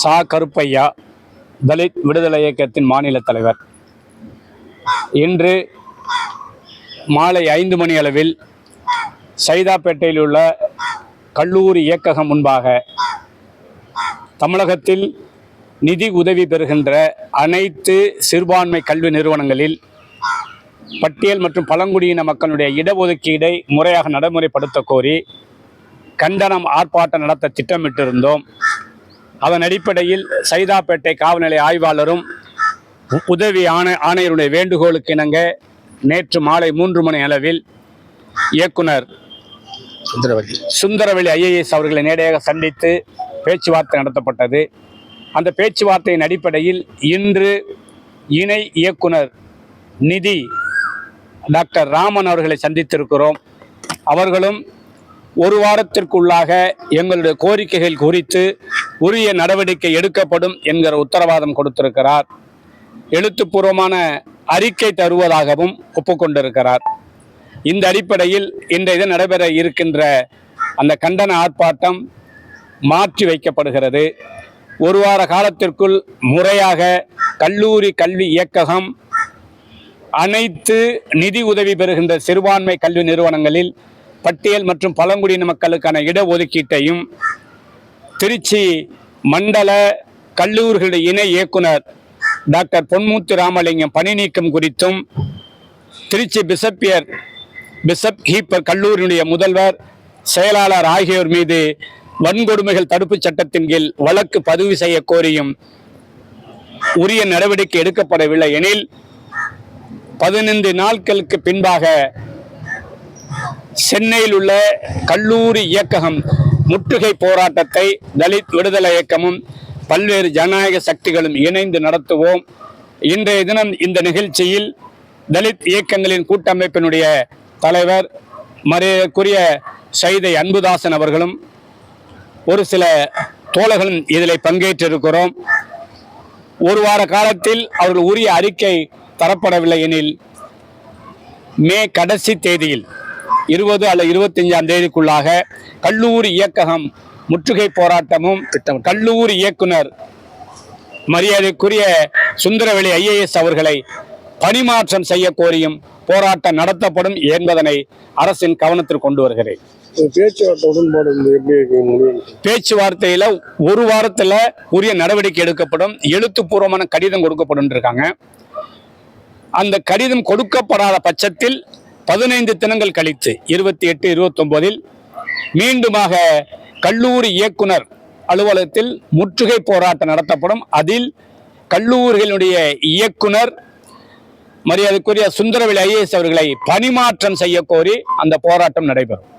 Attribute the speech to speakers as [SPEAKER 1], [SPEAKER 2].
[SPEAKER 1] சா கருப்பையா, தலித் விடுதலை இயக்கத்தின் மாநில தலைவர். இன்று மாலை 5 மணி அளவில் சைதாப்பேட்டையில் உள்ள கல்லூரி இயக்ககம் முன்பாக தமிழகத்தில் நிதி உதவி பெறுகின்ற அனைத்து சிறுபான்மை கல்வி நிறுவனங்களில் பட்டியல் மற்றும் பழங்குடியின மக்களுடைய இடஒதுக்கீடை முறையாக நடைமுறைப்படுத்த கோரி கண்டனம் ஆர்ப்பாட்டம் நடத்த திட்டமிட்டிருந்தோம். அதன் அடிப்படையில் சைதாப்பேட்டை காவல்நிலைய ஆய்வாளரும் உதவி ஆணையருடைய வேண்டுகோளுக்கு இணங்க நேற்று மாலை 3 மணி அளவில் இயக்குனர் சுந்தரவெளி IAS அவர்களை நேரடியாக சந்தித்து பேச்சுவார்த்தை நடத்தப்பட்டது. அந்த பேச்சுவார்த்தையின் அடிப்படையில் இன்று இணை இயக்குனர் நிதி டாக்டர் ராமன் அவர்களை சந்தித்திருக்கிறோம். அவர்களும் ஒரு வாரத்திற்குள்ளாக எங்களுடைய கோரிக்கைகள் குறித்து உரிய நடவடிக்கை எடுக்கப்படும் என்கிற உத்தரவாதம் கொடுத்திருக்கிறார். எழுத்துப்பூர்வமான அறிக்கை தருவதாகவும் ஒப்புக்கொண்டிருக்கிறார். இந்த அடிப்படையில் இன்றைய நடைபெற இருக்கின்ற அந்த கண்டன ஆர்ப்பாட்டம் மாற்றி வைக்கப்படுகிறது. ஒரு வார காலத்திற்குள் முறையாக கல்லூரி கல்வி இயக்ககம் அனைத்து நிதி உதவி பெறுகின்ற சிறுபான்மை கல்வி நிறுவனங்களில் பட்டியல் மற்றும் பழங்குடியின மக்களுக்கான இடஒதுக்கீட்டையும் திருச்சி மண்டல கல்லூரிகளுடைய இணை இயக்குனர் டாக்டர் பொன்முத்து ராமலிங்கம் பணி நீக்கம் குறித்தும் திருச்சி பிஷப் ஹீப்பர் கல்லூரியுடைய முதல்வர் செயலாளர் ஆகியோர் மீது வன்கொடுமைகள் தடுப்பு சட்டத்தின் கீழ் வழக்கு பதிவு செய்ய கோரியும் உரிய நடவடிக்கை எடுக்கப்படவில்லை எனில் 15 நாட்களுக்கு பின்பாக சென்னையில் உள்ள கல்லூரி இயக்ககம் முற்றுகை போராட்டத்தை தலித் விடுதலை இயக்கமும் பல்வேறு ஜனநாயக சக்திகளும் இணைந்து நடத்துவோம். இன்றைய தினம் இந்த நிகழ்ச்சியில் தலித் இயக்கங்களின் கூட்டமைப்பினுடைய தலைவர் மரியாதைக்குரிய சைதை அன்புதாசன் அவர்களும் ஒரு சில தோழர்களும் இதில் பங்கேற்றிருக்கிறோம். ஒரு வார காலத்தில் அவர்கள் உரிய அறிக்கை தரப்படவில்லை எனில் மே கடைசி தேதியில் 20 அல்லது 25ஆம் தேதிக்குள்ளாக கல்லூரி இயக்ககம் முற்றுகை போராட்டமும் கல்லூரி இயக்குனர் மரியாதைக்குரிய சுந்தரவெளி IAS அவர்களை பணிமாற்றம் செய்ய கோரியும் போராட்டம் நடத்தப்படும் என்பதனை அரசின் கவனத்தில் கொண்டு வருகிறேன். பேச்சுவார்த்தையில ஒரு வாரத்துல உரிய நடவடிக்கை எடுக்கப்படும். எழுத்துப்பூர்வமான கடிதம் கொடுக்கப்படும் இருக்காங்க. அந்த கடிதம் கொடுக்கப்படாத பட்சத்தில் 15 தினங்கள் கழித்து 28, 29 மீண்டுமாக கல்லூரி இயக்குனர் அலுவலகத்தில் முற்றுகை போராட்டம் நடத்தப்படும். அதில் கல்லூரிகளுடைய இயக்குனர் மரியாதைக்குரிய சுந்தரவெளி IAS அவர்களை பணிமாற்றம் செய்ய கோரி அந்த போராட்டம் நடைபெறும்.